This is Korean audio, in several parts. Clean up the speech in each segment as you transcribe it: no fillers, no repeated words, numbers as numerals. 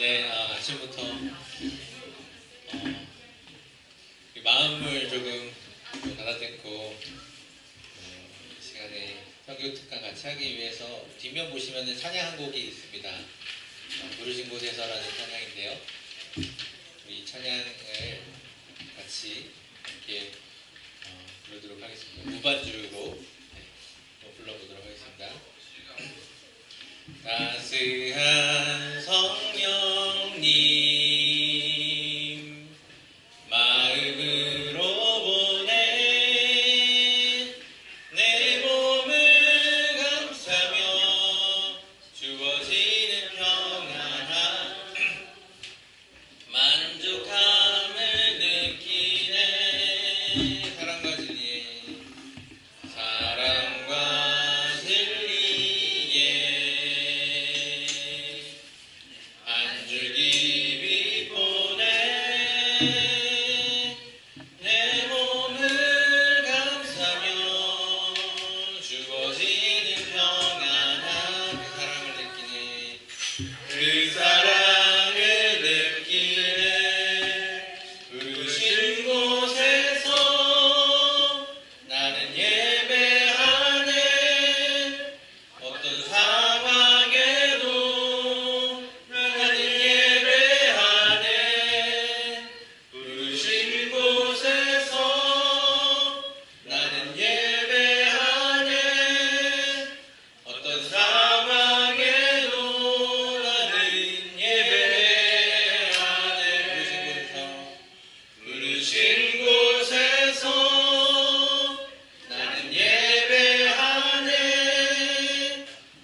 네, 아침부터 마음을 조금 가다듬고 이 시간에 성교 특강 같이 하기 위해서 뒷면 보시면 찬양 한 곡이 있습니다. 부르신 곳에서라는 찬양인데요. 이 찬양을 같이 함께 부르도록 하겠습니다. 무반주로 불러보도록 하겠습니다. 따스한 성령님 마음으로 보내 내 몸을 감싸며 주어지는 평안함 만족함을 느끼네 사랑과 진리에 사랑과 진리에 한 줄기 빛 보내 내 몸을 감싸며 주어지는 평안함 그 사랑을 느끼네 그 사랑을 느끼네 부르신 곳에서 나는 예배하네 어떤 상황에도 나는 예배하네 부르신 곳에서 나는 예배하네 어떤 상황에도 나는 예배하네 부르신 곳에서 나는 예배하네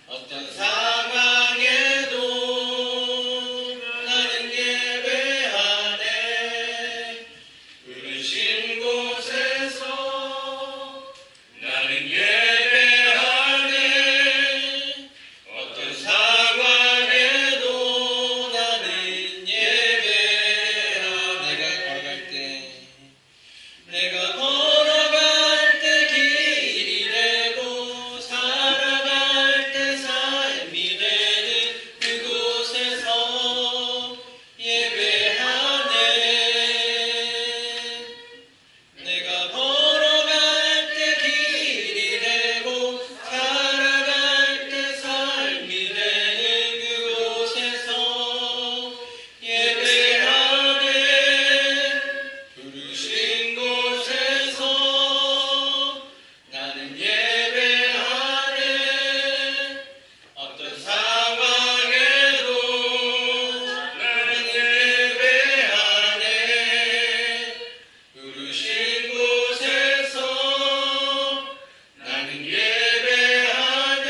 어떤 상황에도 나는 예배하네 부르신 곳에서 나는 예배하네 어떤 상황에도 나는 예배하네 내가 걸어갈 때 길이 되고 살아갈 때 삶이 되는 그곳에서 예배하네 내가 걸어갈 때 길이 되고 살아갈 때 삶이 되는 그곳에서 예배하네 부르신 곳에서 나는 예배하네 어떤 상황에도 나는 예배하네 부르신 곳에서 나는 예배하네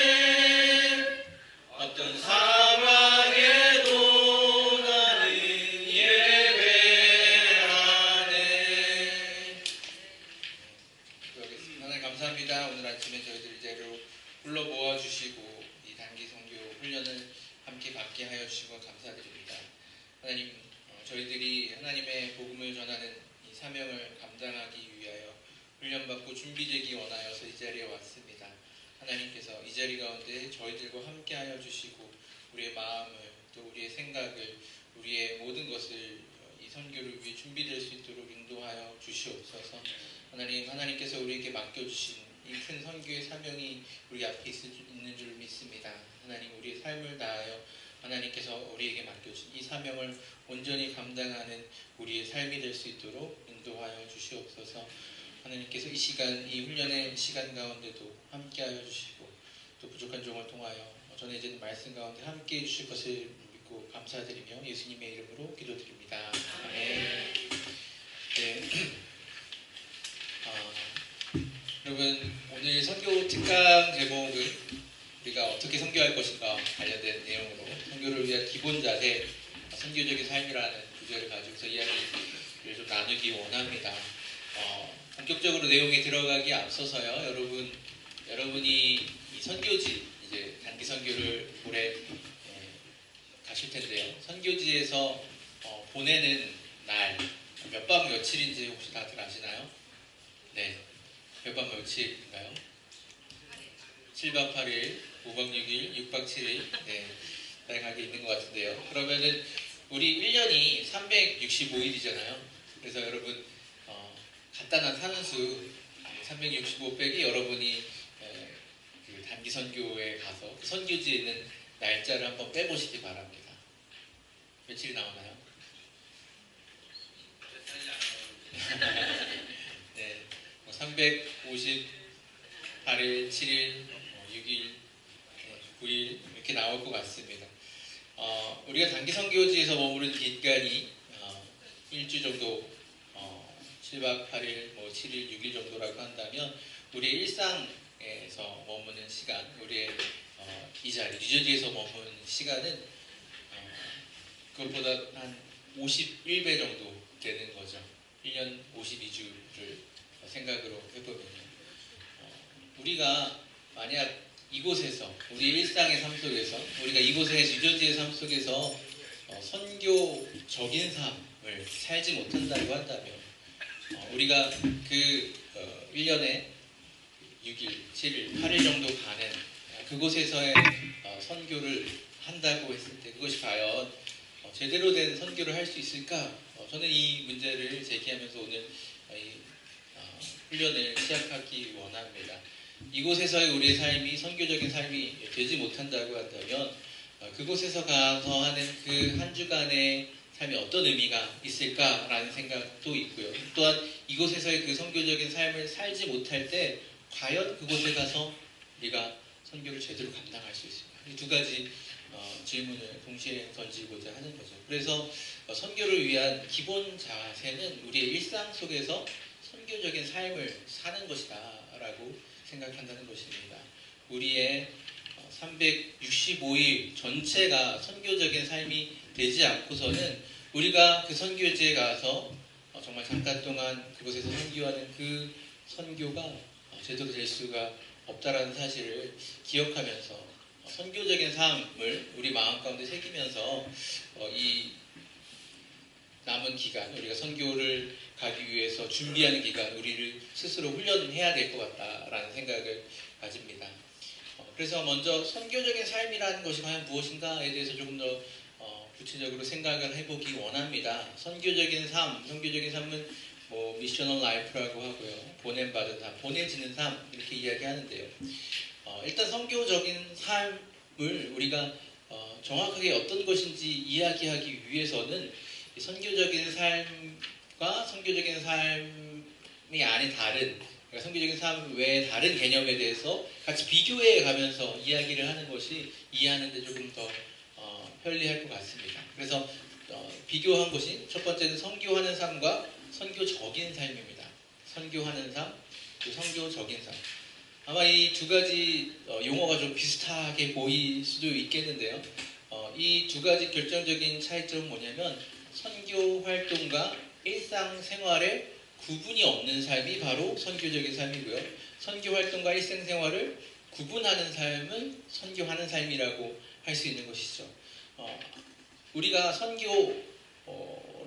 어떤 상황에도 나는 예배하네 기도하겠습니다. 하나님 감사합니다. 오늘 아침에 저희들 이제로 불러 모아주시고 이 단기 선교 훈련을 함께 받게 하여 주시고 감사드립니다. 하나님 저희들이 하나님의 복음을 전하는 이 사명을 감당하기 위하여 훈련받고 준비되기 원하여서 이 자리에 왔습니다. 하나님께서 이 자리 가운데 저희들과 함께 하여 주시고 우리의 마음을 또 우리의 생각을 우리의 모든 것을 이 선교를 위해 준비될 수 있도록 인도하여 주시옵소서. 하나님께서 우리에게 맡겨주신 이 큰 선교의 사명이 우리 앞에 있는 줄 믿습니다. 하나님 우리의 삶을 다하여 하나님께서 우리에게 맡겨주신 이 사명을 온전히 감당하는 우리의 삶이 될 수 있도록 인도하여 주시옵소서. 하나님께서 이 시간, 이 훈련의 시간 가운데도 함께하여 주시고 또 부족한 종을 통하여 전해진 말씀 가운데 함께해 주실 것을 믿고 감사드리며 예수님의 이름으로 기도드립니다. 아멘. 네. 여러분 오늘 선교 특강 제목은 우리가 어떻게 선교할 것인가 관련된 내용으로 선교를 위한 기본 자세, 선교적인 삶이라는 주제를 가지고서 이야기를 좀 나누기 원합니다. 본격적으로 내용에 들어가기 앞서서요. 여러분이 이 선교지 이제 단기 선교를 올해 가실 텐데요. 선교지에서 보내는 날 몇 박 며칠인지 혹시 다들 아시나요? 네. 몇 박 며칠인가요? 7박 8일, 5박 6일, 6박 7일 다양하게 있는 것 같은데요. 그러면은 우리 1년이 365일이잖아요. 그래서 여러분 간단한 산수 365 빼기 여러분이 그 단기 선교에 가서 그 선교지에 있는 날짜를 한번 빼보시기 바랍니다. 며칠이 나오나요? 네, 358일, 7일, 6일, 9일 이렇게 나올 것 같습니다. 우리가 단기 선교지에서 머무른 기간이 일주 정도, 7박 8일, 7일, 6일 정도라고 한다면 우리의 일상에서 머무는 시간, 우리의 이 자리, 뉴저지에서 머무는 시간은 그것보다 한 51배 정도 되는 거죠. 1년 52주를 생각으로 해보면요. 우리가 만약 이곳에서, 우리 일상의 삶 속에서, 우리가 이곳의 뉴저지의 삶 속에서 선교적인 삶을 살지 못한다고 한다면, 우리가 그 1년에 6일, 7일, 8일 정도 가는 그곳에서의 선교를 한다고 했을 때 그것이 과연 제대로 된 선교를 할 수 있을까? 저는 이 문제를 제기하면서 오늘 훈련을 시작하기 원합니다. 이곳에서의 우리의 삶이 선교적인 삶이 되지 못한다고 한다면 그곳에서 가서 하는 그 한 주간의 삶이 어떤 의미가 있을까라는 생각도 있고요. 또한 이곳에서의 그 선교적인 삶을 살지 못할 때 과연 그곳에 가서 우리가 선교를 제대로 감당할 수 있을까? 이 두 가지 질문을 동시에 던지고자 하는 거죠. 그래서 선교를 위한 기본 자세는 우리의 일상 속에서 선교적인 삶을 사는 것이다 라고 생각한다는 것입니다. 우리의 365일 전체가 선교적인 삶이 되지 않고서는 우리가 그 선교지에 가서 정말 잠깐 동안 그곳에서 선교하는 그 선교가 제대로 될 수가 없다라는 사실을 기억하면서 선교적인 삶을 우리 마음 가운데 새기면서 이 남은 기간, 우리가 선교를 가기 위해서 준비하는 기간, 우리를 스스로 훈련해야 될 것 같다라는 생각을 가집니다. 그래서 먼저 선교적인 삶이라는 것이 과연 무엇인가에 대해서 조금 더 구체적으로 생각을 해보기 원합니다. 선교적인 삶은 미셔널 라이프라고 하고요. 보냄받은 삶, 보내지는 삶 이렇게 이야기하는데요. 일단 선교적인 삶을 우리가 정확하게 어떤 것인지 이야기하기 위해서는 선교적인 삶과 선교적인 삶이 아닌 다른, 그러니까 선교적인 삶 외에 다른 개념에 대해서 같이 비교해 가면서 이야기를 하는 것이 이해하는 데 조금 더 편리할 것 같습니다. 그래서 비교한 것이 첫 번째는 선교하는 삶과 선교적인 삶입니다. 선교하는 삶, 그리고 선교적인 삶. 아마 이 두 가지 용어가 좀 비슷하게 보일 수도 있겠는데요. 이 두 가지 결정적인 차이점은 뭐냐면 선교 활동과 일상생활에 구분이 없는 삶이 바로 선교적인 삶이고요. 선교 활동과 일상생활을 구분하는 삶은 선교하는 삶이라고 할 수 있는 것이죠. 우리가 선교를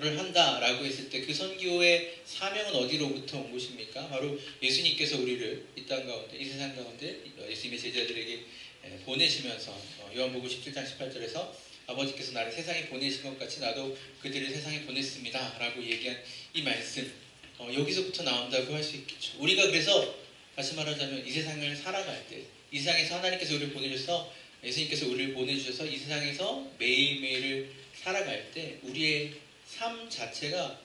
한다라고 했을 때 그 선교의 사명은 어디로부터 온 것입니까? 바로 예수님께서 우리를 이 땅 가운데, 이 세상 가운데 예수님의 제자들에게 보내시면서 요한복음 17장 18절에서 아버지께서 나를 세상에 보내신 것 같이 나도 그들을 세상에 보냈습니다 라고 얘기한 이 말씀, 여기서부터 나온다고 할 수 있겠죠. 우리가 그래서 다시 말하자면 이 세상을 살아갈 때, 이 세상에서 하나님께서 우리를 보내주셔서, 예수님께서 우리를 보내주셔서 이 세상에서 매일매일을 살아갈 때 우리의 삶 자체가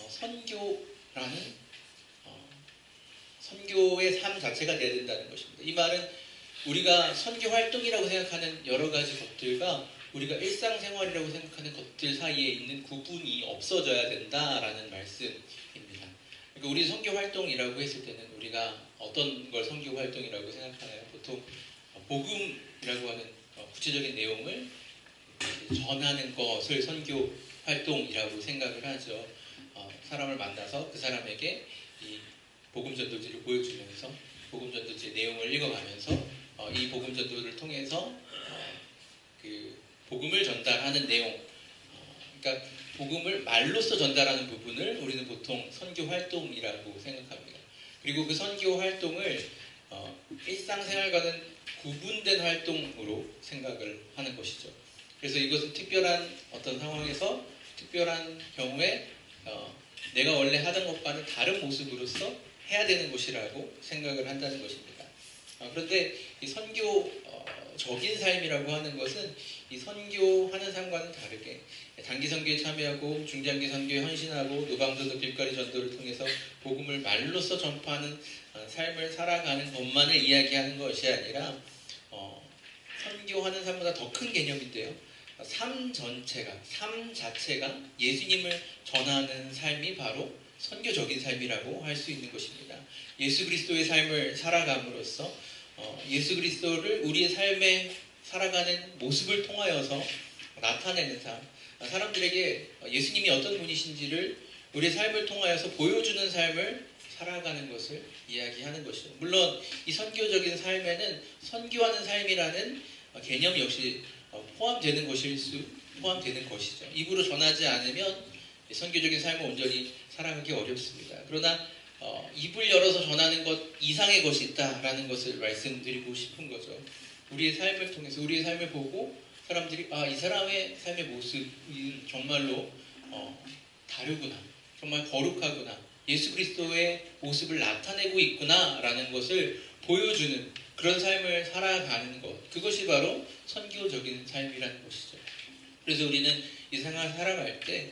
선교라는 선교의 삶 자체가 되어야 된다는 것입니다. 이 말은 우리가 선교 활동이라고 생각하는 여러 가지 것들과 우리가 일상생활이라고 생각하는 것들 사이에 있는 구분이 없어져야 된다라는 말씀입니다. 그러니까 우리 선교 활동이라고 했을 때는 우리가 어떤 걸 선교 활동이라고 생각하나요? 보통 복음이라고 하는 구체적인 내용을 전하는 것을 선교 활동이라고 생각을 하죠. 사람을 만나서 그 사람에게 이 복음 전도지를 보여주면서 복음 전도지의 내용을 읽어가면서 이 복음 전도를 통해서 그 복음을 전달하는 내용, 그러니까 복음을 말로써 전달하는 부분을 우리는 보통 선교 활동이라고 생각합니다. 그리고 그 선교 활동을 일상생활과는 구분된 활동으로 생각을 하는 것이죠. 그래서 이것은 특별한 어떤 상황에서 특별한 경우에 내가 원래 하던 것과는 다른 모습으로서 해야 되는 것이라고 생각을 한다는 것입니다. 그런데 이 선교적인 삶이라고 하는 것은 이 선교하는 삶과는 다르게 단기 선교에 참여하고 중장기 선교에 헌신하고 노방전도 길거리 전도를 통해서 복음을 말로써 전파하는 삶을 살아가는 것만을 이야기하는 것이 아니라 선교하는 삶보다 더 큰 개념인데요. 삶 자체가 예수님을 전하는 삶이 바로 선교적인 삶이라고 할 수 있는 것입니다. 예수 그리스도의 삶을 살아감으로써 예수 그리스도를 우리의 삶에 살아가는 모습을 통하여서 나타내는 삶, 사람들에게 예수님이 어떤 분이신지를 우리의 삶을 통하여서 보여주는 삶을 살아가는 것을 이야기하는 것이죠. 물론 이 선교적인 삶에는 선교하는 삶이라는 개념 역시 포함되는 것이죠. 입으로 전하지 않으면 선교적인 삶을 온전히 살아가기 어렵습니다. 그러나 입을 열어서 전하는 것 이상의 것이 있다라는 것을 말씀드리고 싶은 거죠. 우리의 삶을 통해서 우리의 삶을 보고 사람들이 이 사람의 삶의 모습이 정말로 다르구나, 정말 거룩하구나, 예수 그리스도의 모습을 나타내고 있구나라는 것을 보여주는 그런 삶을 살아가는 것, 그것이 바로 선교적인 삶이라는 것이죠. 그래서 우리는 이 생활을 살아갈 때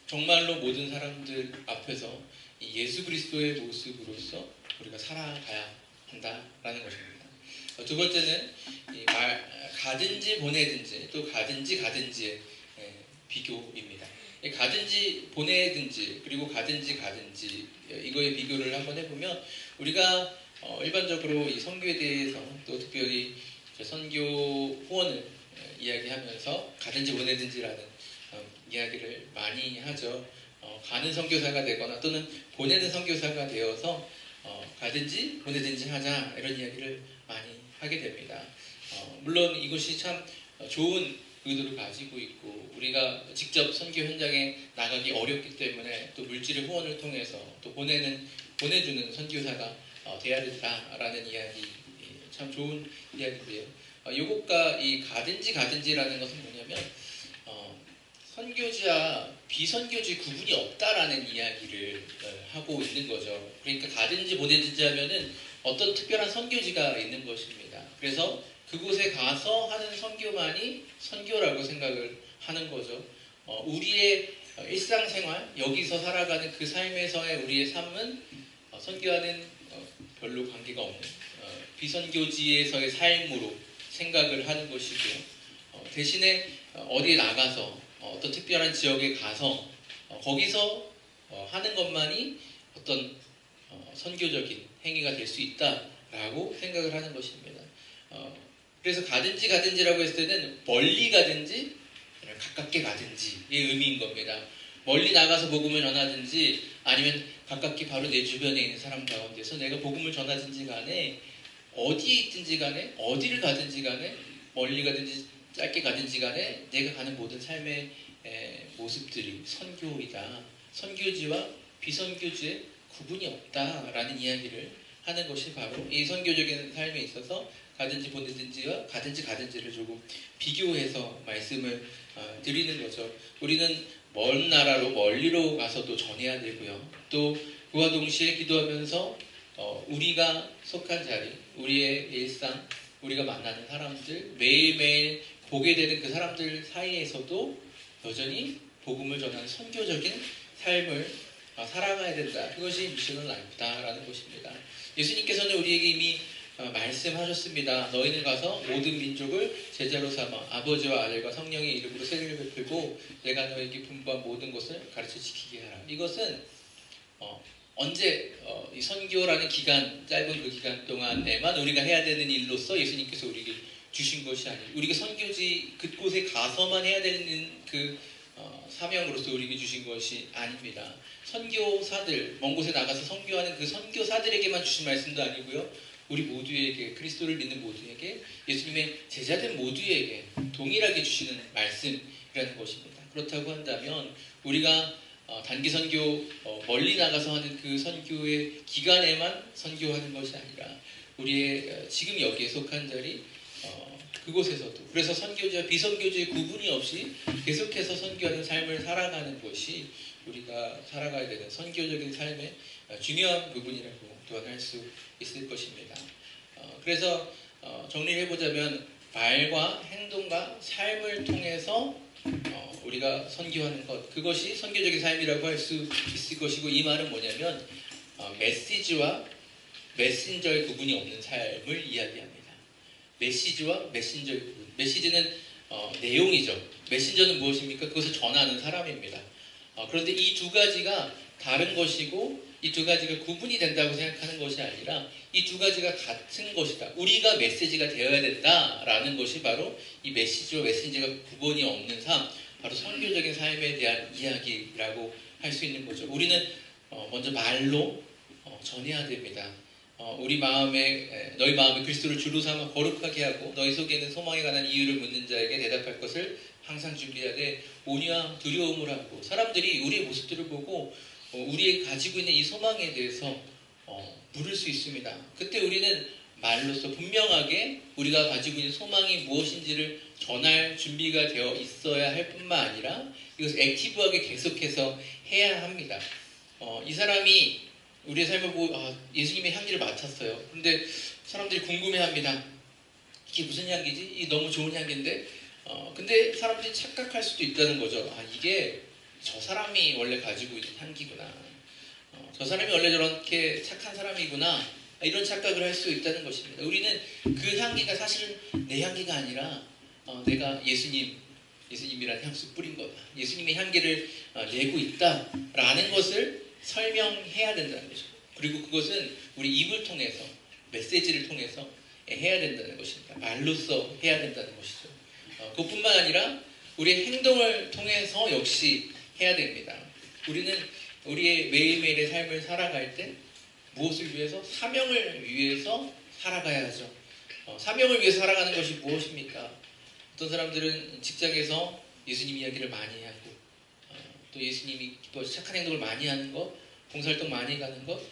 정말로 모든 사람들 앞에서 예수 그리스도의 모습으로서 우리가 살아가야 한다라는 것입니다. 두 번째는 가든지 보내든지 또 가든지의 비교입니다. 가든지 보내든지 그리고 가든지 이거의 비교를 한번 해보면 우리가 일반적으로 이 선교에 대해서 또 특별히 선교 후원을 이야기하면서 가든지 보내든지라는 이야기를 많이 하죠. 가는 선교사가 되거나 또는 보내는 선교사가 되어서 가든지 보내든지 하자 이런 이야기를 많이 하게 됩니다. 물론 이것이 참 좋은 의도를 가지고 있고 우리가 직접 선교 현장에 나가기 어렵기 때문에 또 물질의 후원을 통해서 또 보내주는 선교사가 돼야 된다라는 이야기, 참 좋은 이야기인데요. 이것과 이 가든지라는 것은 뭐냐면 선교지와 비선교지 구분이 없다라는 이야기를 하고 있는 거죠. 그러니까 가든지 보내든지 하면은 어떤 특별한 선교지가 있는 것입니다. 그래서 그곳에 가서 하는 선교만이 선교라고 생각을 하는 거죠. 우리의 일상생활, 여기서 살아가는 그 삶에서의 우리의 삶은 선교와는 별로 관계가 없는 비선교지에서의 삶으로 생각을 하는 것이고요. 대신에 어디에 나가서 어떤 특별한 지역에 가서 거기서 하는 것만이 어떤 선교적인 행위가 될 수 있다라고 생각을 하는 것입니다. 그래서 가든지라고 했을 때는 멀리 가든지 가깝게 가든지의 의미인 겁니다. 멀리 나가서 복음을 전하든지 아니면 가깝게 바로 내 주변에 있는 사람 가운데서 내가 복음을 전하든지 간에 어디에 있든지 간에 어디를 가든지 간에 멀리 가든지 짧게 가든지 간에 내가 가는 모든 삶의 모습들이 선교이다. 선교지와 비선교지의 구분이 없다라는 이야기를 하는 것이 바로 이 선교적인 삶에 있어서 가든지 보내든지와 가든지를 조금 비교해서 말씀을 드리는 거죠. 우리는 먼 나라로 멀리로 가서도 전해야 되고요. 또 그와 동시에 기도하면서 우리가 속한 자리, 우리의 일상, 우리가 만나는 사람들, 매일매일 보게 되는 그 사람들 사이에서도 여전히 복음을 전하는 선교적인 삶을 살아가야 된다. 그것이 미션은 라이프다라는 것입니다. 예수님께서는 우리에게 이미 말씀하셨습니다. 너희는 가서 모든 민족을 제자로 삼아 아버지와 아들과 성령의 이름으로 세례를 베풀고 내가 너에게 분부한 모든 것을 가르쳐 지키게 하라. 이것은 언제 이 선교라는 기간, 짧은 그 기간 동안에만 우리가 해야 되는 일로서 예수님께서 우리에게 주신 것이 아니고 우리가 선교지 그곳에 가서만 해야 되는 그 사명으로서 우리에게 주신 것이 아닙니다. 선교사들, 먼 곳에 나가서 선교하는 그 선교사들에게만 주신 말씀도 아니고요. 우리 모두에게, 그리스도를 믿는 모두에게, 예수님의 제자들 모두에게 동일하게 주시는 말씀이라는 것입니다. 그렇다고 한다면 우리가 단기 선교, 멀리 나가서 하는 그 선교의 기간에만 선교하는 것이 아니라 우리의 지금 여기에 속한 자리, 그곳에서도. 그래서 선교지와 비선교지의 구분이 없이 계속해서 선교하는 삶을 살아가는 것이 우리가 살아가야 되는 선교적인 삶의 중요한 부분이라고 또한 할 수 있을 것입니다. 그래서 정리를 해보자면 말과 행동과 삶을 통해서 우리가 선교하는 것, 그것이 선교적인 삶이라고 할 수 있을 것이고, 이 말은 뭐냐면 메시지와 메신저의 구분이 없는 삶을 이야기합니다. 메시지와 메신저의 구분. 메시지는 내용이죠. 메신저는 무엇입니까? 그것을 전하는 사람입니다. 그런데 이 두 가지가 다른 것이고 이 두 가지가 구분이 된다고 생각하는 것이 아니라 이 두 가지가 같은 것이다. 우리가 메시지가 되어야 된다라는 것이 바로 이 메시지와 메신저가 구분이 없는 삶, 바로 선교적인 삶에 대한 이야기라고 할 수 있는 거죠. 우리는 먼저 말로 전해야 됩니다. 우리 마음에 너희 마음에 그리스도를 주로 삼아 거룩하게 하고 너희 속에는 소망에 관한 이유를 묻는 자에게 대답할 것을 항상 준비하되 온유와 두려움을 하고, 사람들이 우리의 모습들을 보고 우리의 가지고 있는 이 소망에 대해서 물을 수 있습니다. 그때 우리는 말로써 분명하게 우리가 가지고 있는 소망이 무엇인지를 전할 준비가 되어 있어야 할 뿐만 아니라 이것을 액티브하게 계속해서 해야 합니다. 이 사람이 우리의 삶을 보고 예수님의 향기를 맡았어요. 그런데 사람들이 궁금해합니다. 이게 무슨 향기지? 이게 너무 좋은 향기인데 근데 사람들이 착각할 수도 있다는 거죠. 이게 저 사람이 원래 가지고 있는 향기구나. 저 사람이 원래 저렇게 착한 사람이구나. 이런 착각을 할 수 있다는 것입니다. 우리는 그 향기가 사실은 내 향기가 아니라 내가 예수님이라는 향수 뿌린 거다. 예수님의 향기를 내고 있다라는 것을 설명해야 된다는 거죠. 그리고 그것은 우리 입을 통해서, 메시지를 통해서 해야 된다는 것입니다. 말로써 해야 된다는 것이죠. 그것뿐만 아니라 우리의 행동을 통해서 역시 해야 됩니다. 우리는 우리의 매일매일의 삶을 살아갈 때 무엇을 위해서? 사명을 위해서 살아가야 하죠. 사명을 위해서 살아가는 것이 무엇입니까? 어떤 사람들은 직장에서 예수님 이야기를 많이 하고 또 예수님이 기뻐서 착한 행동을 많이 하는 것, 봉사활동 많이 가는 것,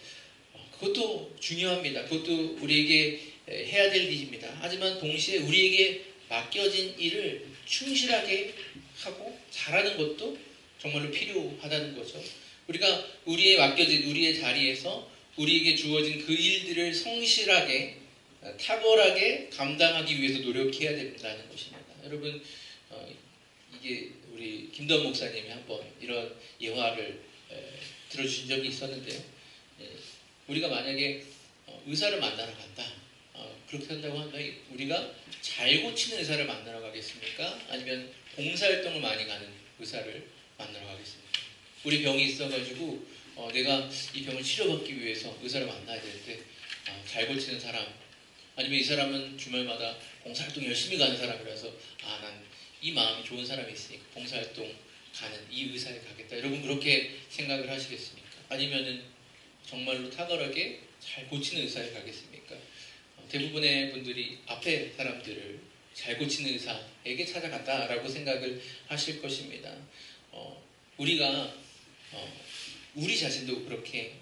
그것도 중요합니다. 그것도 우리에게 해야 될 일입니다. 하지만 동시에 우리에게 맡겨진 일을 충실하게 하고 잘하는 것도 정말로 필요하다는 거죠. 우리가 우리의 자리에서 우리에게 주어진 그 일들을 성실하게, 탁월하게 감당하기 위해서 노력해야 된다는 것입니다. 여러분, 이게 우리 김도환 목사님이 한번 이런 예화를 들어주신 적이 있었는데요. 우리가 만약에 의사를 만나러 간다. 그렇게 한다고 한다면 우리가 잘 고치는 의사를 만나러 가겠습니까? 아니면 봉사활동을 많이 가는 의사를 만나러 가겠습니까? 우리 병이 있어가지고 내가 이 병을 치료받기 위해서 의사를 만나야 되는데 잘 고치는 사람, 아니면 이 사람은 주말마다 봉사활동 열심히 가는 사람이라서 난 이 마음이 좋은 사람이 있으니까 봉사활동 가는 이 의사에 가겠다. 여러분 그렇게 생각을 하시겠습니까? 아니면은 정말로 탁월하게 잘 고치는 의사에 가겠습니까? 대부분의 분들이 앞에 사람들을 잘 고치는 의사에게 찾아간다라고 생각을 하실 것입니다. 우리가 우리 자신도 그렇게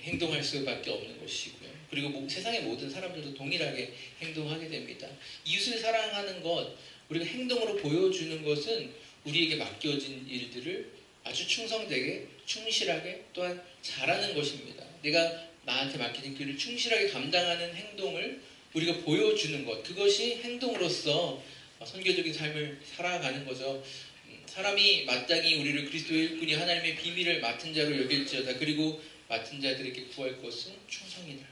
행동할 수밖에 없는 것이고요. 그리고 세상의 모든 사람들도 동일하게 행동하게 됩니다. 이웃을 사랑하는 것, 우리가 행동으로 보여주는 것은 우리에게 맡겨진 일들을 아주 충성되게, 충실하게, 또한 잘하는 것입니다. 내가 나한테 맡겨진 그 일을 충실하게 감당하는 행동을 우리가 보여주는 것, 그것이 행동으로서 선교적인 삶을 살아가는 거죠. 사람이 마땅히 우리를 그리스도의 일꾼이 하나님의 비밀을 맡은 자로 여길지어다. 그리고 맡은 자들에게 구할 것은 충성이다.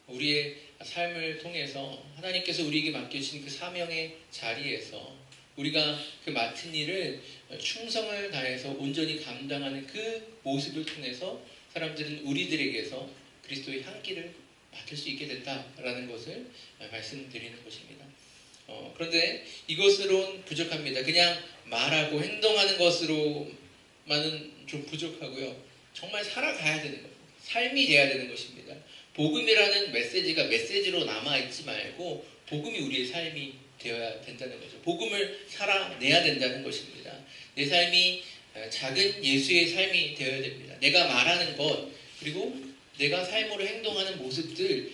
우리의 삶을 통해서 하나님께서 우리에게 맡겨주신 그 사명의 자리에서 우리가 그 맡은 일을 충성을 다해서 온전히 감당하는 그 모습을 통해서 사람들은 우리들에게서 그리스도의 향기를 맡을 수 있게 된다라는 것을 말씀드리는 것입니다. 그런데 이것으로는 부족합니다. 그냥 말하고 행동하는 것으로만은 좀 부족하고요. 정말 살아가야 되는 겁니다. 삶이 돼야 되는 것입니다. 복음이라는 메시지가 메시지로 남아있지 말고 복음이 우리의 삶이 되어야 된다는 거죠. 복음을 살아내야 된다는 것입니다. 내 삶이 작은 예수의 삶이 되어야 됩니다. 내가 말하는 것, 그리고 내가 삶으로 행동하는 모습들,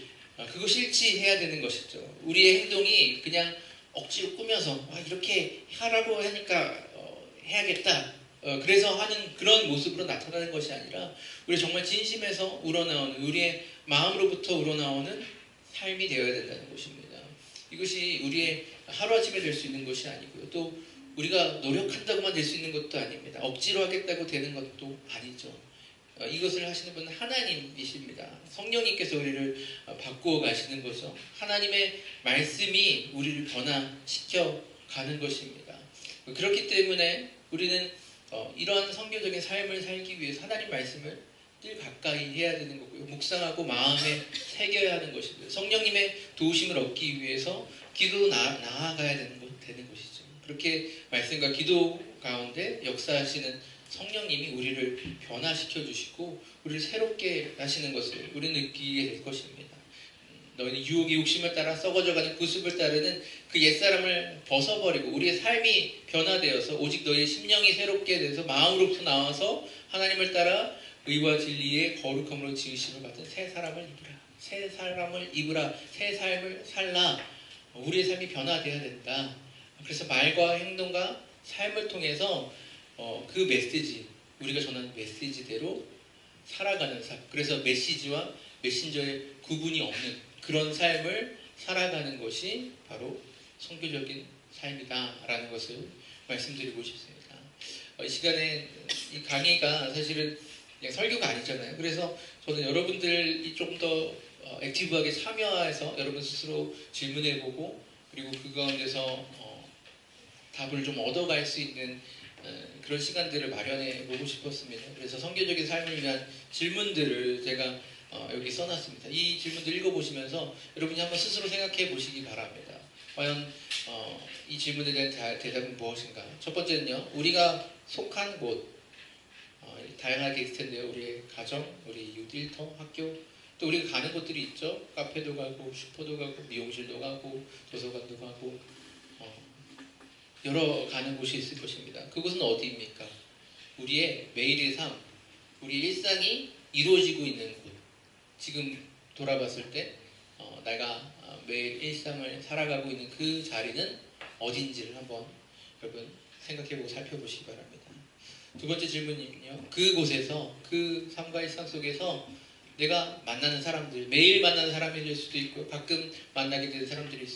그것이 일치해야 되는 것이죠. 우리의 행동이 그냥 억지로 꾸며서 이렇게 하라고 하니까 해야겠다. 그래서 하는 그런 모습으로 나타나는 것이 아니라 우리 정말 진심에서 우러나오는 우리의 마음으로부터 우러나오는 삶이 되어야 된다는 것입니다. 이것이 우리의 하루아침에 될 수 있는 것이 아니고요. 또 우리가 노력한다고만 될 수 있는 것도 아닙니다. 억지로 하겠다고 되는 것도 아니죠. 이것을 하시는 분은 하나님이십니다. 성령님께서 우리를 바꾸어 가시는 거죠. 하나님의 말씀이 우리를 변화시켜 가는 것입니다. 그렇기 때문에 우리는 이러한 성교적인 삶을 살기 위해서 하나님 말씀을 늘 가까이 해야 되는 거고요. 묵상하고 마음에 새겨야 하는 것입니다. 성령님의 도우심을 얻기 위해서 기도로 나아가야 되는 것이죠. 그렇게 말씀과 기도 가운데 역사하시는 성령님이 우리를 변화시켜 주시고 우리를 새롭게 하시는 것을 우리는 느끼게 될 것입니다. 너희는 유혹의 욕심을 따라 썩어져가는 그 숲을 따르는 그 옛사람을 벗어버리고 우리의 삶이 변화되어서 오직 너희의 심령이 새롭게 돼서 마음으로부터 나와서 하나님을 따라 의와 진리의 거룩함으로 지으심을 받은 새 사람을 입으라. 새 사람을 입으라. 새 삶을 살라. 우리의 삶이 변화되어야 된다. 그래서 말과 행동과 삶을 통해서 그 메시지, 우리가 전하는 메시지대로 살아가는 삶. 그래서 메시지와 메신저의 구분이 없는 그런 삶을 살아가는 것이 바로 선교적인 삶이다라는 것을 말씀드리고 싶습니다. 이 시간에 이 강의가 사실은 그냥 설교가 아니잖아요. 그래서 저는 여러분들이 좀 더 액티브하게 참여해서 여러분 스스로 질문해보고 그리고 그 가운데서 답을 좀 얻어갈 수 있는 그런 시간들을 마련해 보고 싶었습니다. 그래서 선교적인 삶을 위한 질문들을 제가 여기 써놨습니다. 이 질문들 읽어보시면서 여러분이 한번 스스로 생각해 보시기 바랍니다. 과연 이 질문에 대한 대답은 무엇인가? 첫 번째는요, 우리가 속한 곳, 다양하게 있을 텐데요. 우리의 가정, 우리 유th 일터, 학교, 또 우리가 가는 곳들이 있죠. 카페도 가고, 슈퍼도 가고, 미용실도 가고, 도서관도 가고, 여러 가는 곳이 있을 것입니다. 그곳은 어디입니까? 우리의 매일의 삶, 우리 일상이 이루어지고 있는 곳. 지금 돌아봤을 때 내가 매일 일상을 살아가고 있는 그 자리는 어딘지를 한번 여러분 생각해보고 살펴보시기 바랍니다. 두 번째 질문은요. 그곳에서 그 삶과 일상 속에서 내가 만나는 사람들, 매일 만나는 사람이 될 수도 있고 가끔 만나게 되는 사람들이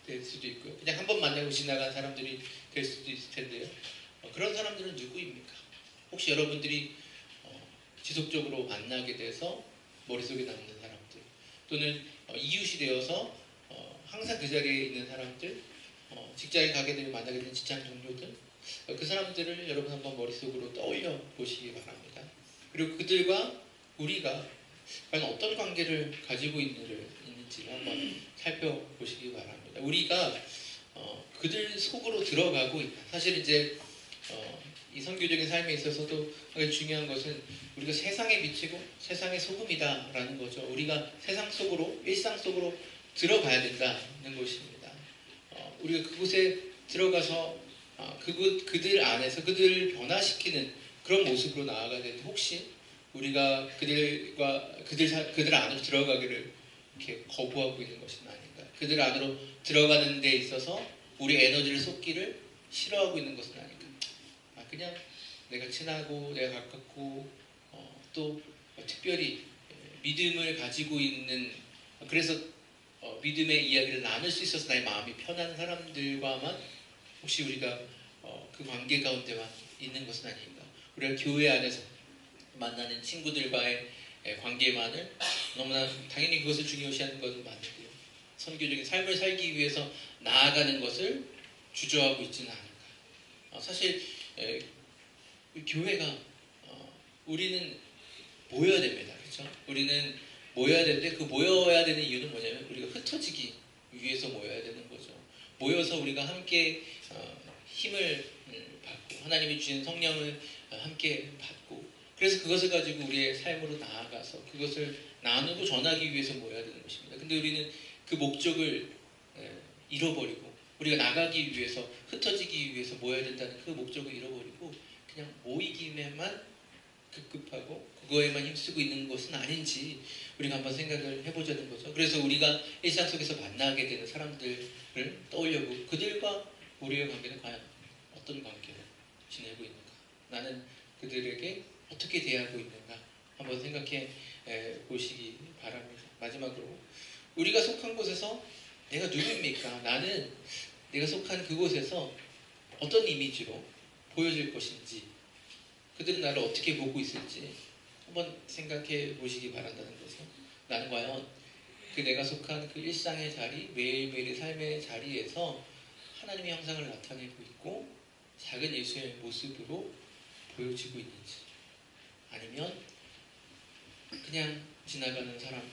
될 수도 있고요. 그냥 한 번 만나고 지나간 사람들이 될 수도 있을 텐데요. 그런 사람들은 누구입니까? 혹시 여러분들이 지속적으로 만나게 돼서 머릿속에 남는 사람들 또는 이웃이 되어서 항상 그 자리에 있는 사람들 직장에 가게 되면 만나게 되는 직장 동료들 그 사람들을 여러분 한번 머릿속으로 떠올려 보시기 바랍니다. 그리고 그들과 우리가 과연 어떤 관계를 가지고 있는지 한번 살펴보시기 바랍니다. 우리가 그들 속으로 들어가고 있다. 사실 이제 이 선교적인 삶에 있어서도 굉장히 중요한 것은 우리가 세상에 비치고 세상의 소금이다라는 거죠. 우리가 세상 속으로 일상 속으로 들어가야 된다는 것입니다. 우리가 그곳에 들어가서 그들 안에서 그들을 변화시키는 그런 모습으로 나아가야 되는데 혹시 우리가 그들 안으로 들어가기를 이렇게 거부하고 있는 것은 아닌가? 그들 안으로 들어가는 데 있어서 우리 에너지를 쏟기를 싫어하고 있는 것은 아닌가? 그냥 내가 친하고 내가 가깝고 또 특별히 믿음을 가지고 있는 그래서 믿음의 이야기를 나눌 수 있어서 나의 마음이 편한 사람들과만 혹시 우리가 그 관계 가운데만 있는 것은 아닌가? 우리가 교회 안에서 만나는 친구들과의 관계만을 너무나 당연히 그것을 중요시하는 것은 맞는데요. 선교적인 삶을 살기 위해서 나아가는 것을 주저하고 있지는 않은가. 사실 교회가 우리는 모여야 됩니다. 그렇죠? 우리는 모여야 되는데 그 모여야 되는 이유는 뭐냐면 우리가 흩어지기 위해서 모여야 되는 거죠. 모여서 우리가 함께 힘을 받고 하나님이 주신 성령을 함께 받고 그래서 그것을 가지고 우리의 삶으로 나아가서 그것을 나누고 전하기 위해서 모여야 되는 것입니다. 근데 우리는 그 목적을 잃어버리고 우리가 나가기 위해서 흩어지기 위해서 모여야 된다는 그 목적을 잃어버리고 그냥 모이기에만 급급하고 그거에만 힘쓰고 있는 것은 아닌지 우리가 한번 생각을 해보자는 거죠. 그래서 우리가 일상 속에서 만나게 되는 사람들을 떠올려보고 그들과 우리의 관계는 과연 어떤 관계를 지내고 있는가, 나는 그들에게 어떻게 대하고 있는가 한번 생각해 보시기 바랍니다. 마지막으로 우리가 속한 곳에서 내가 누구입니까? 나는 내가 속한 그곳에서 어떤 이미지로 보여질 것인지, 그들은 나를 어떻게 보고 있을지 한번 생각해 보시기 바란다는 거죠. 나는 과연 그 내가 속한 그 일상의 자리, 매일매일의 삶의 자리에서 하나님의 형상을 나타내고 있고 작은 예수의 모습으로 보여지고 있는지, 아니면 그냥 지나가는 사람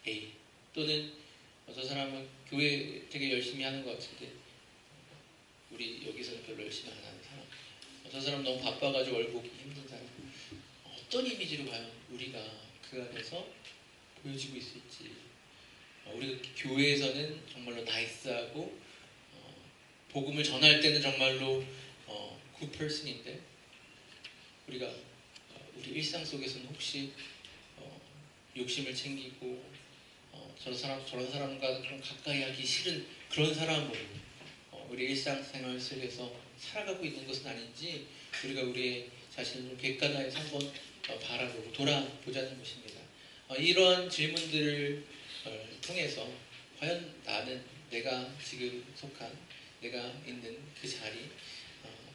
A, 또는 저 사람은 교회 되게 열심히 하는 것 같은데 우리 여기서는 별로 열심히 안 하는 사람, 저 사람 너무 바빠가지고 얼 보기 힘든 사람, 어떤 이미지로 과연 우리가 그 안에서 보여지고 있을지. 우리가 교회에서는 정말로 나이스하고 복음을 전할 때는 정말로 good person인데 우리가 우리 일상 속에서는 혹시 욕심을 챙기고 저런 사람과 좀 가까이 하기 싫은 그런 사람으로 우리 일상생활 속에서 살아가고 있는 것은 아닌지 우리가 우리의 자신을 좀 객관화해서 한번 바라보고 돌아보자는 것입니다. 이러한 질문들을 통해서 과연 나는 내가 지금 속한 내가 있는 그 자리,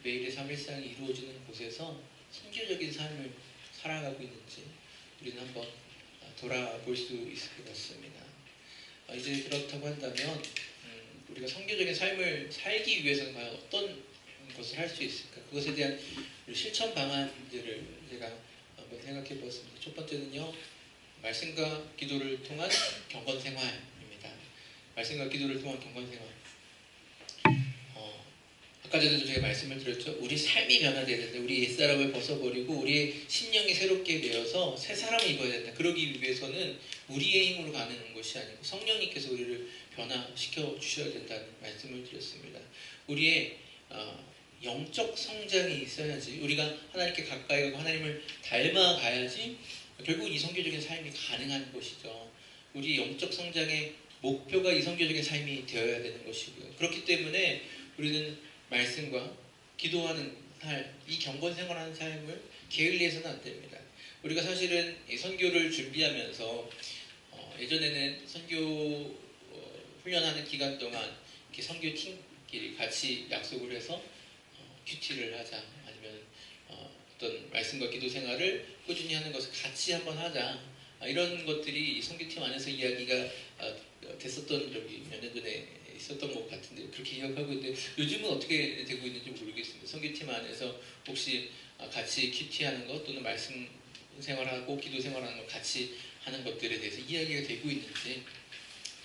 매일의 삶 일상이 이루어지는 곳에서 선교적인 삶을 살아가고 있는지 우리는 한번 돌아볼 수 있을 것 같습니다. 이제 그렇다고 한다면 우리가 선교적인 삶을 살기 위해서는 과연 어떤 것을 할 수 있을까? 그것에 대한 실천 방안들을 제가 한번 생각해 보았습니다. 첫 번째는요, 말씀과 기도를 통한 경건 생활입니다. 말씀과 기도를 통한 경건 생활. 아까 전에도 제가 말씀을 드렸죠. 우리 삶이 변화되어야 된다. 우리 옛사람을 벗어버리고 우리의 심령이 새롭게 되어서 새 사람을 입어야 된다. 그러기 위해서는 우리의 힘으로 가는 것이 아니고 성령님께서 우리를 변화시켜 주셔야 된다는 말씀을 드렸습니다. 우리의 영적 성장이 있어야지, 우리가 하나님께 가까이 가고 하나님을 닮아가야지 결국 이 선교적인 삶이 가능한 것이죠. 우리 영적 성장의 목표가 이 선교적인 삶이 되어야 되는 것이고요. 그렇기 때문에 우리는 말씀과 기도하는 삶, 이 경건 생활하는 삶을 게을리해서는 안 됩니다. 우리가 사실은 이 선교를 준비하면서 예전에는 선교 훈련하는 기간 동안 이렇게 선교팀끼리 같이 약속을 해서 큐티를 하자, 아니면 어떤 말씀과 기도 생활을 꾸준히 하는 것을 같이 한번 하자, 이런 것들이 선교팀 안에서 이야기가 됐었던 적이 몇 년 전에 있었던 것 같은데 그렇게 기억하고 있는데 요즘은 어떻게 되고 있는지 모르겠습니다. 선교팀 안에서 혹시 같이 큐티하는 것 또는 말씀 생활하고 기도 생활하는 것 같이 하는 것들에 대해서 이야기가 되고 있는지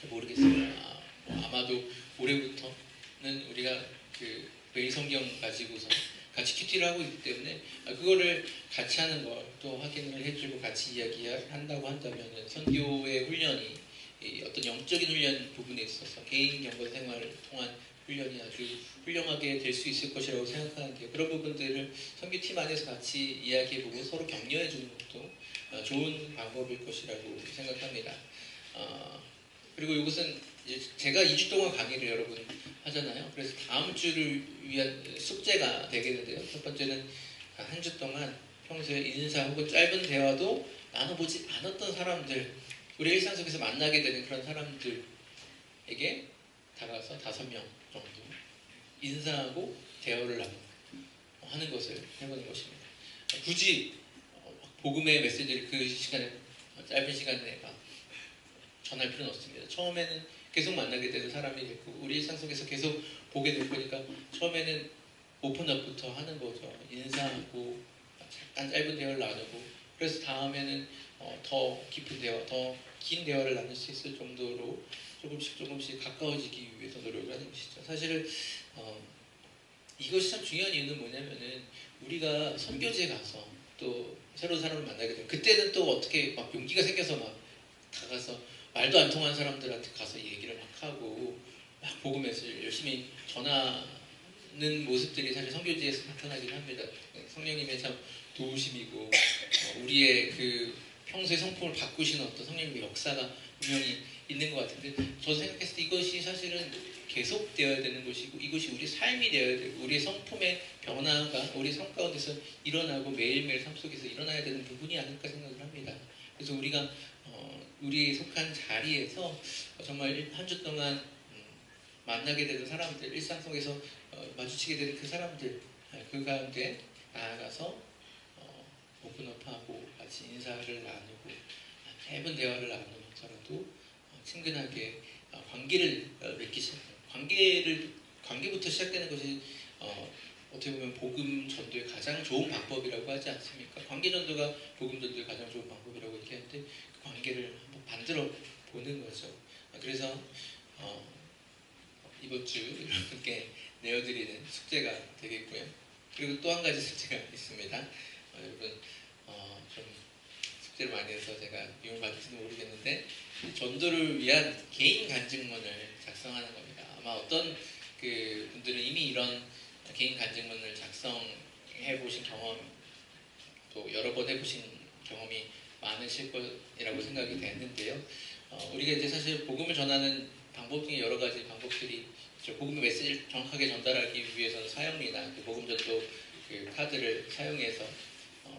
모르겠습니다. 아마도 올해부터는 우리가 그 매일 성경 가지고서 같이 큐티를 하고 있기 때문에 그거를 같이 하는 걸 또 확인을 해주고 같이 이야기한다고 한다면 선교의 훈련이 어떤 영적인 훈련 부분에 있어서 개인 경건 생활을 통한 훈련이 아주 훌륭하게 될 수 있을 것이라고 생각하는데요. 그런 부분들을 선교팀 안에서 같이 이야기해보고 서로 격려해주는 것도 좋은 방법일 것이라고 생각합니다. 그리고 이것은 이제 제가 2주 동안 강의를 여러분 하잖아요. 그래서 다음 주를 위한 숙제가 되겠는데요. 첫 번째는 한 주 동안 평소에 인사 혹은 짧은 대화도 나눠보지 않았던 사람들, 우리 일상 속에서 만나게 되는 그런 사람들에게 다가가서 5명 정도 인사하고 대화를 하는 것을 해보는 것입니다. 굳이 복음의 메시지를 그 시간에, 짧은 시간에 막 전할 필요는 없습니다. 처음에는 계속 만나게 되는 사람이 됐고 우리 일상 속에서 계속 보게 될 거니까 처음에는 오픈업부터 하는 거죠. 인사하고 잠깐 짧은 대화를 나누고, 그래서 다음에는 더 깊은 대화, 더 긴 대화를 나눌 수 있을 정도로 조금씩 가까워지기 위해서 노력을 하는 것이죠. 사실은 이것이 참 중요한 이유는 뭐냐면은 우리가 선교지에 가서 또 새로운 사람을 만나게 되면 그때는 또 어떻게 막 용기가 생겨서 막 다가서 말도 안 통하는 사람들한테 가서 얘기를 막 하고 막 복음 메시지를 열심히 전하는 모습들이 사실 선교지에서 나타나긴 합니다. 성령님의 참 도우심이고 우리의 그 평소의 성품을 바꾸시는 어떤 성령님의 역사가 분명히 있는 것 같은데, 저 생각했을 때 이것이 사실은 계속되어야 되는 것이고, 이것이 우리 삶이 되어야 되고, 우리의 성품의 변화가 우리 삶 가운데서 일어나고 매일매일 삶 속에서 일어나야 되는 부분이 아닐까 생각을 합니다. 그래서 우리가 우리 속한 자리에서 정말 한 주 동안 만나게 되는 사람들, 일상 속에서 마주치게 되는 그 사람들, 그 가운데 나아가서 오픈업하고 같이 인사를 나누고 짧은 대화를 나누면서라도 친근하게 관계를 맺기 시작. 관계부터 시작되는 것이 어떻게 보면 복음 전도의 가장 좋은 방법이라고 하지 않습니까? 관계 전도가 복음 전도의 가장 좋은 방법이라고 얘기하는데, 그 관계를 한번 만들어 보는 거죠. 그래서 이번 주 여러분께 내어드리는 숙제가 되겠고요. 그리고 또 한 가지 숙제가 있습니다. 여러분 좀 숙제를 많이 해서 제가 미움받을지는 모르겠는데, 전도를 위한 개인 간증문을 작성하는 겁니다. 아마 어떤 그 분들은 이미 이런 개인 간증문을 작성해 보신 경험, 또 여러 번 해보신 경험이 많으실 거라고 생각이 되는데요. 우리가 이제 사실 복음을 전하는 방법 중에 여러 가지 방법들이 있죠. 복음의 메시지를 정확하게 전달하기 위해서는 사형리나 그 복음 전도 그 카드를 사용해서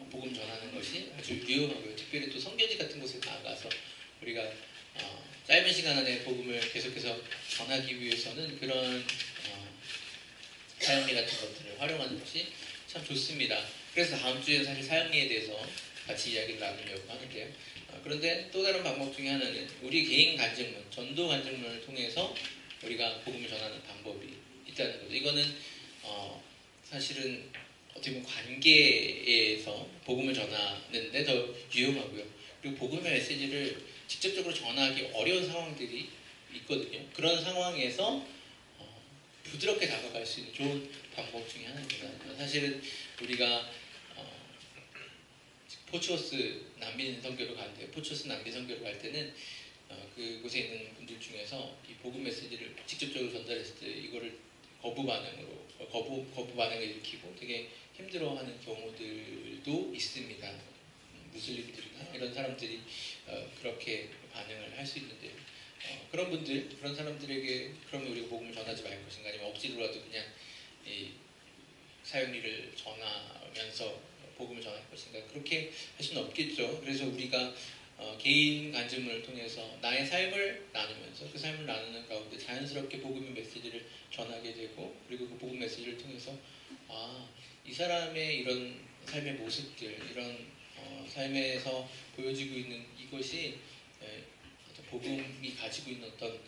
복음 전하는 것이 아주 유용하고요. 특별히 또 선교지 같은 곳에 나아가서 우리가 짧은 시간 안에 복음을 계속해서 전하기 위해서는 그런 사형리 같은 것들을 활용하는 것이 참 좋습니다. 그래서 다음 주에 사실 사형리에 대해서 같이 이야기를 나누려고 하는데요. 그런데 또 다른 방법 중에 하나는 우리 개인 간증문, 전도 간증문을 통해서 우리가 복음을 전하는 방법이 있다는 거죠. 이거는 사실은 어떻게 보면 관계에서 복음을 전하는데 더 유용하고요. 그리고 복음의 메시지를 직접적으로 전하기 어려운 상황들이 있거든요. 그런 상황에서 부드럽게 다가갈 수 있는 좋은 방법 중에 하나입니다. 사실은 우리가 포츠워스 난민 선교로 가는데요. 포츠워스 난민 선교로 갈 때는 그곳에 있는 분들 중에서 이 복음 메시지를 직접적으로 전달했을 때 이거를 거부 반응을 일으키고 되게 힘들어하는 경우들도 있습니다. 무슬림들이나 이런 사람들이 그렇게 반응을 할 수 있는데요. 그런 사람들에게 그러면 우리가 복음을 전하지 말 것인가, 아니면 억지로라도 그냥 이 사형리를 전하면서 복음을 전할 것인가, 그렇게 할 수는 없겠죠. 그래서 우리가 개인 간증문을 통해서 나의 삶을 나누면서 그 삶을 나누는 가운데 자연스럽게 복음의 메시지를 전하게 되고, 그리고 그 복음 메시지를 통해서 이 사람의 이런 삶의 모습들, 이런 삶에서 보여지고 있는 이것이 복음이 가지고 있는 어떤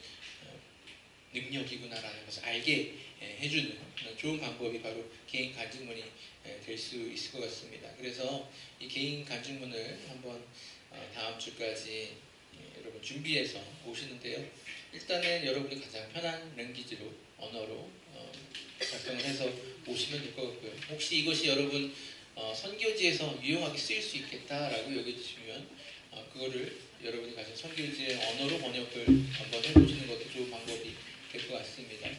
능력이구나라는 것을 알게 해주는 좋은 방법이 바로 개인 간증문이 될 수 있을 것 같습니다. 그래서 이 개인 간증문을 한번 다음 주까지 여러분 준비해서 오시는데요. 일단은 여러분이 가장 편한 랭귀지로, 언어로 작성을 해서 오시면 될 것 같고요. 혹시 이것이 여러분 선교지에서 유용하게 쓰일 수 있겠다라고 여겨주시면 그거를 여러분이 가진 선교지의 언어로 번역을 한번 해보시는 것도 좋은 방법이 될 것 같습니다.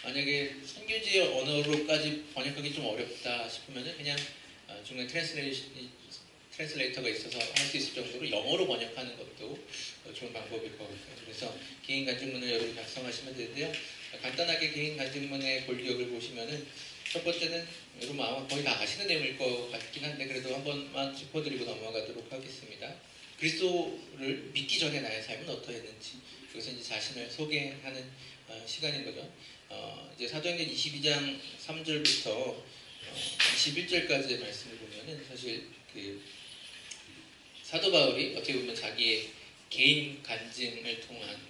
만약에 선교지의 언어로까지 번역하기 좀 어렵다 싶으면 그냥 중간에 트랜슬레이터가 있어서 할 수 있을 정도로 영어로 번역하는 것도 좋은 방법일 것 같아요. 그래서 개인 간증문을 여러분 작성하시면 되는데요. 간단하게 개인 간증문의 골격을 보시면은 첫 번째는 여러분 아마 거의 다 아시는 내용일 것 같긴 한데 그래도 한 번만 짚어드리고 넘어가도록 하겠습니다. 그리스도를 믿기 전에 나의 삶은 어떠했는지, 그것은 이제 자신을 소개하는 시간인 거죠. 이제 사도행전 22장 3절부터 21절까지의 말씀을 보면은 사실 그 사도 바울이 어떻게 보면 자기의 개인 간증을 통한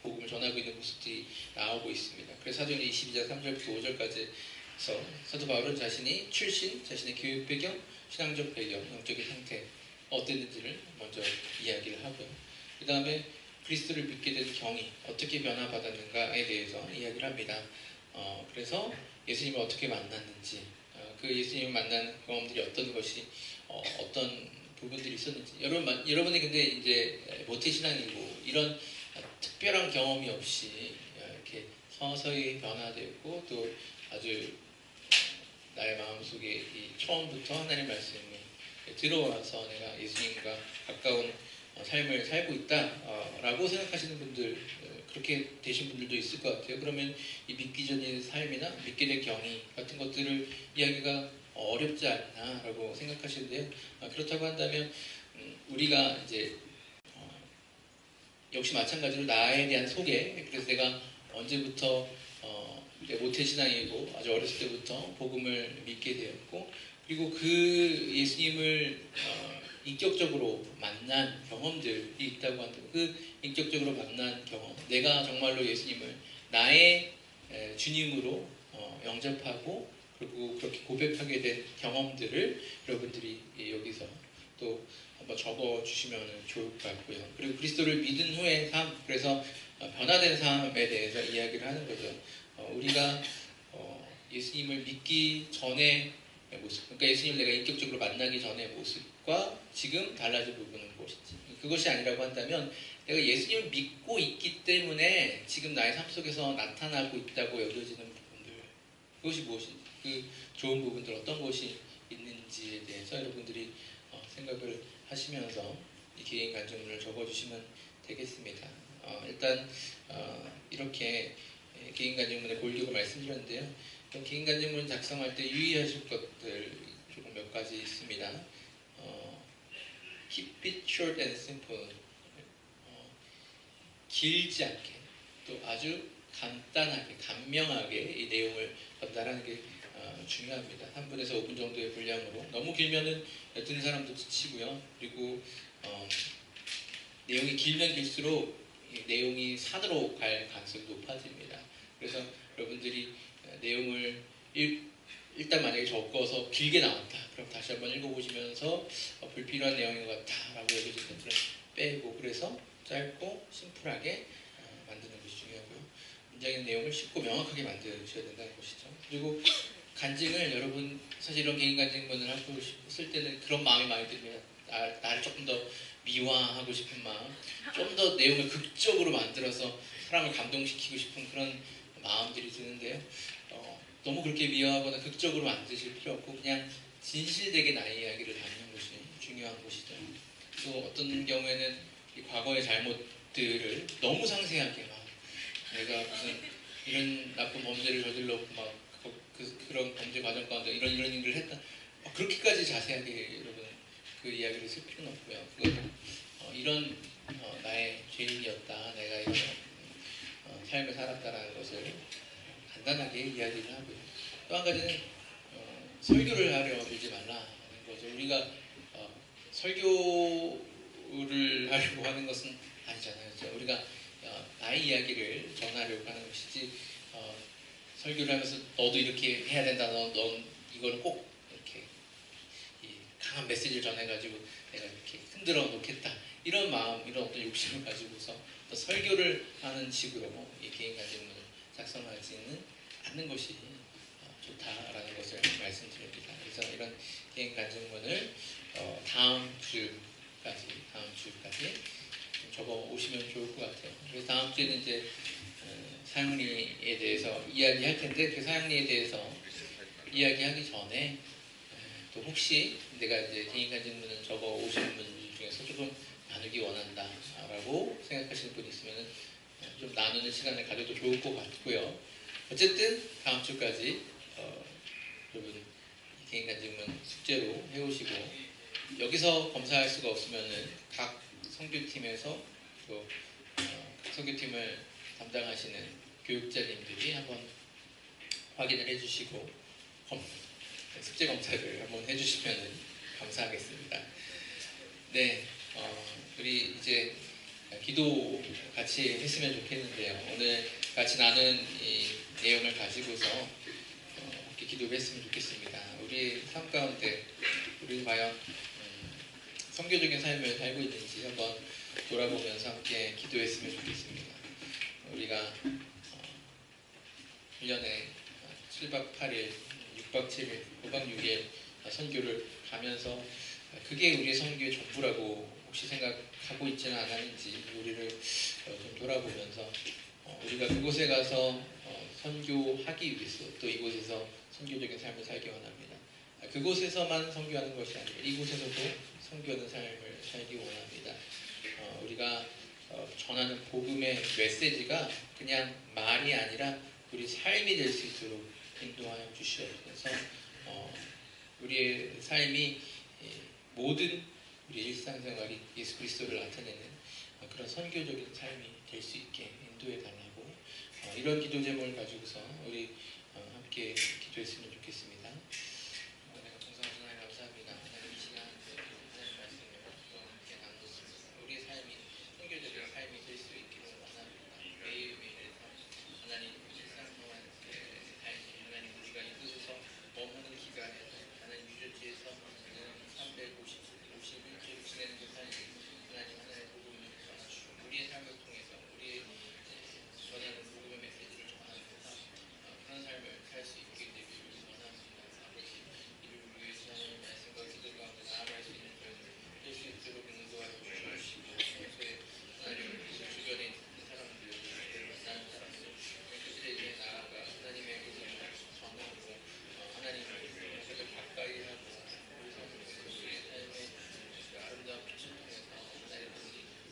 복음을 전하고 있는 모습들이 나오고 있습니다. 그래서 사도행전 22장 3절부터 5절까지서 사도 바울은 자신이 출신, 자신의 교육 배경, 신앙적 배경, 영적인 상태 어땠는지를 먼저 이야기를 하고요. 그 다음에 그리스도를 믿게 된 경위, 어떻게 변화받았는가에 대해서 이야기를 합니다. 그래서 예수님을 어떻게 만났는지, 그 예수님을 만난 경험들이 어떤 것이, 어떤 부분들이 있었는지. 여러분이 근데 이제 모태신앙이고 이런 특별한 경험이 없이 이렇게 서서히 변화되고 또 아주 나의 마음속에 이 처음부터 하나님의 말씀이 들어와서 내가 예수님과 가까운 삶을 살고 있다라고 생각하시는 분들, 그렇게 되신 분들도 있을 것 같아요. 그러면 이 믿기 전의 삶이나 믿게 될 경위 같은 것들을 이야기가 어렵지 않나라고 생각하시는데요. 그렇다고 한다면 우리가 이제 역시 마찬가지로 나에 대한 소개, 그래서 내가 언제부터 모태신앙이고 아주 어렸을 때부터 복음을 믿게 되었고, 그리고 그 예수님을 인격적으로 만난 경험들이 있다고 한다면 그 인격적으로 만난 경험, 내가 정말로 예수님을 나의 주님으로 영접하고 그리고 그렇게 고백하게 된 경험들을 여러분들이 여기서 또 한번 적어주시면 좋을 것 같고요. 그리고 그리스도를 믿은 후의 삶, 그래서 변화된 삶에 대해서 이야기를 하는 거죠. 우리가 예수님을 믿기 전에 모습, 그러니까 예수님을 내가 인격적으로 만나기 전의 모습과 지금 달라진 부분은 무엇인지, 그것이 아니라고 한다면 내가 예수님을 믿고 있기 때문에 지금 나의 삶 속에서 나타나고 있다고 여겨지는 부분들, 그것이 무엇인지, 그 좋은 부분들 어떤 것이 있는지에 대해서 여러분들이 생각을 하시면서 이 개인 간증문을 적어주시면 되겠습니다. 일단 이렇게 개인 간증문의 골격을 말씀드렸는데요. 개인 간증문 작성할 때 유의하실 것들 조금 몇 가지 있습니다. Keep it short and simple. 길지 않게, 또 아주 간단하게, 간명하게 이 내용을 전달하는 게 중요합니다. 3분에서 5분 정도의 분량으로. 너무 길면은 듣는 사람도 지치고요. 그리고 내용이 길면 길수록 내용이 산으로 갈 가능성이 높아집니다. 그래서 여러분들이 내용을 일단 만약에 적어서 길게 나왔다, 그럼 다시 한번 읽어보시면서 불필요한 내용인 것 같다라고 여겨진 것들은 빼고, 그래서 짧고 심플하게 만드는 것이 중요하고요. 문장의 내용을 쉽고 명확하게 만드셔야 된다는 것이죠. 그리고 간증을 여러분 사실 이런 개인 간증문을 하고 싶을 때는 그런 마음이 많이 듭니다. 나를 조금 더 미화하고 싶은 마음, 좀 더 내용을 극적으로 만들어서 사람을 감동시키고 싶은 그런 마음들이 드는데요. 너무 그렇게 미화하거나 극적으로 만드실 필요 없고 그냥 진실되게 나의 이야기를 담는 것이 중요한 것이죠. 또 어떤 경우에는 이 과거의 잘못들을 너무 상세하게 막 내가 무슨 이런 나쁜 범죄를 저질렀고 막 그런 범죄 과정 가운데 이런 일을 했다, 그렇게까지 자세하게 여러분 그 이야기를 쓸 필요는 없고요. 그건 이런 나의 죄인이었다, 내가 이런 삶을 살았다라는 것을 간단하게 이야기를 하고요. 또 한 가지는 설교를 하려 들지 말라는 거죠. 우리가 설교를 하려고 하는 것은 아니잖아요. 그렇죠? 우리가 나의 이야기를 전하려고 하는 것이지, 설교를 하면서 너도 이렇게 해야 된다, 넌 이거는 꼭 이렇게 강한 메시지를 전해가지고 내가 이렇게 흔들어 놓겠다, 이런 마음, 이런 어떤 욕심을 가지고서 또 설교를 하는 식으로 이 개인 간증문을 작성하지는 않는 것이 좋다라는 것을 말씀드립니다. 그래서 이런 개인 간증문을 다음 주까지 좀 적어 오시면 좋을 것 같아요. 그래서 다음 주에는 이제 사형리에 대해서 이야기할 텐데, 그 사형리에 대해서 이야기하기 전에 또 혹시 내가 이제 개인 간증문을 적어 오시는 분 중에서 조금 나누기 원한다라고 생각하시는 분이 있으면 좀 나누는 시간을 가져도 좋을 것 같고요. 어쨌든 다음 주까지 여러분 개인 간증문 숙제로 해오시고, 여기서 검사할 수가 없으면은 각 선교팀에서 또 각 선교팀을 담당하시는 교육자님들이 한번 확인을 해주시고 숙제 검사를 한번 해주시면 감사하겠습니다. 네, 우리 이제 기도 같이 했으면 좋겠는데요. 오늘 같이 나눈 이 내용을 가지고서 이렇게 기도를 했으면 좋겠습니다. 우리 삶 가운데 우리 과연 선교적인 삶을 살고 있는지 한번 돌아보면서 함께 기도했으면 좋겠습니다. 우리가 1년에 7박 8일, 6박 7일, 5박 6일 선교를 가면서 그게 우리의 선교의 전부라고 혹시 생각하고 있지는 않았는지 우리를 좀 돌아보면서 우리가 그곳에 가서 선교하기 위해서 또 이곳에서 선교적인 삶을 살기 원합니다. 그곳에서만 선교하는 것이 아니라 이곳에서도 선교하는 삶을 살기 원합니다. 우리가 전하는 복음의 메시지가 그냥 말이 아니라 우리 삶이 될 수 있도록 인도하여 주시옵소서. 우리의 삶이 모든 우리 일상생활이 예수 그리스도를 나타내는 그런 선교적인 삶이 될 수 있게 인도해 달라고 이런 기도 제목을 가지고서 우리 함께 기도했으면 좋겠습니다. 내가 동성하신 하나님 감사합니다. 하나님 이 시간 하나님 말씀을 또 함께 나눴습니다. 우리의 삶이 선교적인 삶이 될 수 있기를 원합니다. 매일매일의 삶, 하나님 일상 동안 삶이 하나님 우리가 이곳에서 머무는 기간에 하나님 유저지에서 351주를 지내는 그 삶이 하나님 하나님의 복음을 전하시고 우리의 삶을 통해서 우리의 전하는 복음의 메시지를 전하면서 그런 삶을 살 수 있게 되기를 원합니다. 아버지 이를 위해서 하나님 말씀과 기도 가운데 나아갈 수 있는 될 수 있도록 인도하여 주시고 평소에 하나님 주변에 있는 사람들 만나는 사람들 그들에게 나아가 하나님의 복음을 전하고 하나님을 그들 가까이 하고 우리 우리의 삶의 아름다운 빛을 통해서 하나님의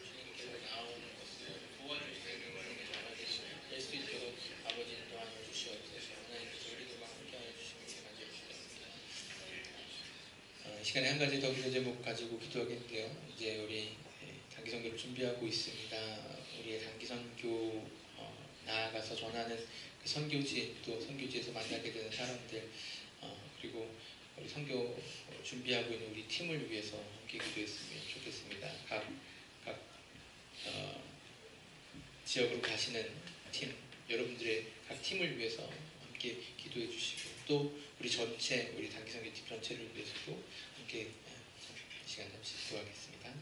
주님께로 나오는 것을 도와주시는 그분의 자녀들이 될 수 있도록 아버지 인도하여 주시옵소서. 하나님께서 우리들과 함께하여 주시기를 간절히 기도합니다. 이 시간에 한 가지 더 기도 제목 가지고 기도하겠는데요. 이제 우리 단기 선교를 준비하고 있습니다. 우리의 단기 선교 나아가서 전하는 그 선교지 또 선교지에서 만나게 되는 사람들 그리고 우리 선교 준비하고 있는 우리 팀을 위해서 함께 기도했으면 좋겠습니다. 각 지역으로 가시는 팀 여러분들의 각 팀을 위해서 함께 기도해 주시고 또 우리 전체 우리 단기 선교팀 전체를 위해서도 함께 시간 잠시 기도하겠습니다.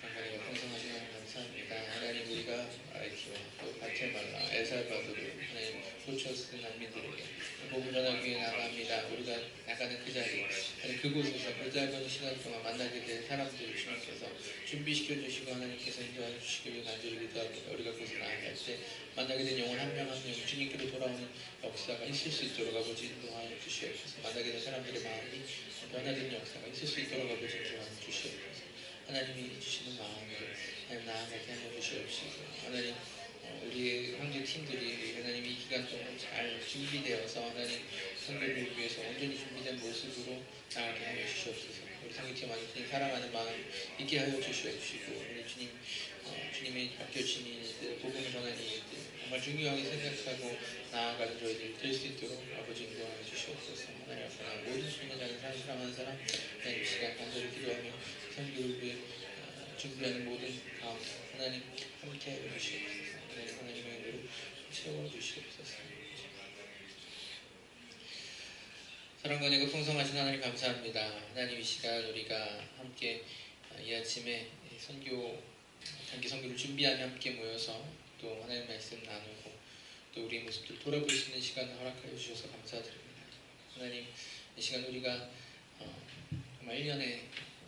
하나님 풍성하신 하나님 감사합니다. 하나님 우리가 아이키와 또 과테말라, 엘살바도르 하나님 호초스 난민들에게 복음 전하기 위해 나갑니다. 우리가 나가는 그 자리 하나님 그곳에서 그 짧은 시간 동안 만나게 될 사람들을 주님께서 준비시켜 주시고 하나님께서 인도해 주시기를 간절히 기도합니다. 우리가 그곳에 나아갈 때 만나게 된 영혼 한 명 한 명 주님께로 돌아오는 역사가 있을 수 있도록 아버지 인도하여 주시옵소서. 만나게 된 사람들의 마음이 변화되는 역사가 있을 수 있도록 아버지 인도하여 주시옵소서. 하나님이 주시는 마음을 하나님 나아가게 하여 주시옵시고 하나님 우리의 형제 팀들이 하나님 이 기간 동안 잘 준비되어서 하나님 선교를 위해서 온전히 준비된 모습으로 나아가게 하여 주시옵소서. 우리 선교팀 완전히 사랑하는 마음 있게 하여 주시옵시고 우리 주님의 맡겨주신 일들 복음을 전하는 일들 정말 중요하게 생각하고 나아가는 저희들 될 수 있도록 아버지 인도하여 주시옵소서. 하나님 앞에 모든 순간자는 사랑하는 사람 하나님 이 시간 간절히 기도하며 선교를 위해 준비하는 모든 가운데 하나님 함께 하여 주시옵소서. 하나님의 은혜로 채워주시옵소서. 사랑과 은혜가 풍성하신 하나님 감사합니다. 하나님 이 시간 우리가 함께 이 아침에 단기 선교를 준비하며 함께 모여서 또 하나님 말씀 나누고 또 우리의 모습들 돌아볼 수 있는 시간을 허락하여 주셔서 감사드립니다. 하나님 이 시간 우리가 정말 1년에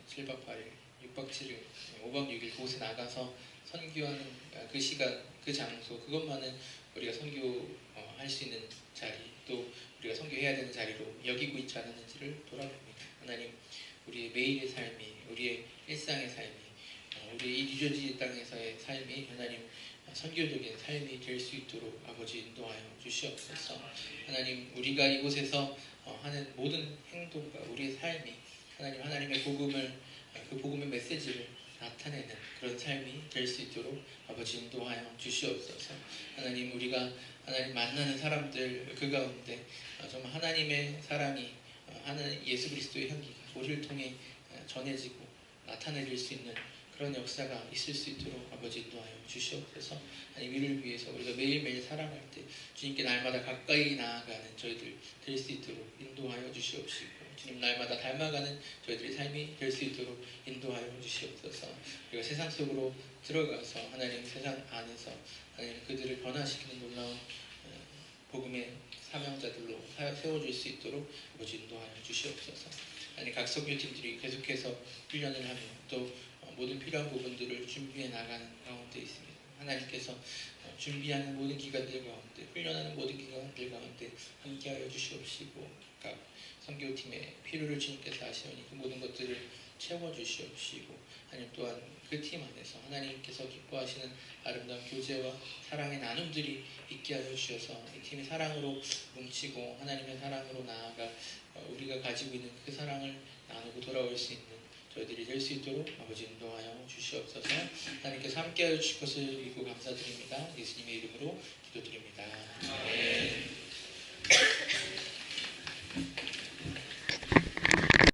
7박 8일 6박 7일 5박 6일 그곳에 나가서 선교하는 그 시간 그 장소 그것만은 우리가 선교할 수 있는 자리 또 우리가 선교해야 되는 자리로 여기고 있지 않았는지를 돌아봅니다. 하나님 우리의 매일의 삶이 우리의 일상의 삶이 우리의 이 뉴저지 땅에서의 삶이 하나님 선교적인 삶이 될 수 있도록 아버지 인도하여 주시옵소서. 하나님 우리가 이곳에서 하는 모든 행동과 우리의 삶이 하나님의 복음을 그 복음의 메시지를 나타내는 그런 삶이 될 수 있도록 아버지 인도하여 주시옵소서. 하나님 우리가 하나님 만나는 사람들 그 가운데 정말 하나님의 사랑이 하나님 예수 그리스도의 향기가 우리를 통해 전해지고 나타내질 수 있는 그런 역사가 있을 수 있도록 아버지 인도하여 주시옵소서. 하나님 이를 위해서 우리가 매일매일 살아갈 때 주님께 날마다 가까이 나아가는 저희들 될 수 있도록 인도하여 주시옵시고 주님 날마다 닮아가는 저희들의 삶이 될 수 있도록 인도하여 주시옵소서. 우리가 세상 속으로 들어가서 하나님 세상 안에서 하나님 그들을 변화시키는 놀라운 복음의 사명자들로 세워줄 수 있도록 아버지 인도하여 주시옵소서. 하나님 각 선교팀들이 계속해서 훈련을 하며 또 모든 필요한 부분들을 준비해 나가는 가운데 있습니다. 하나님께서 준비하는 모든 기관들 가운데 훈련하는 모든 기관들 가운데 함께하여 주시옵시고 각 선교팀의 필요를 주님께서 아시오니 그 모든 것들을 채워주시옵시고 하나님 또한 그 팀 안에서 하나님께서 기뻐하시는 아름다운 교제와 사랑의 나눔들이 있게 하여 주셔서 이 팀이 사랑으로 뭉치고 하나님의 사랑으로 나아가 우리가 가지고 있는 그 사랑을 나누고 돌아올 수 있는 저희들이 될 수 있도록 아버지 인도하여 주시옵소서. 하나님께서 함께하여 주실 것을 믿고 감사드립니다. 예수님의 이름으로 기도드립니다. 아멘.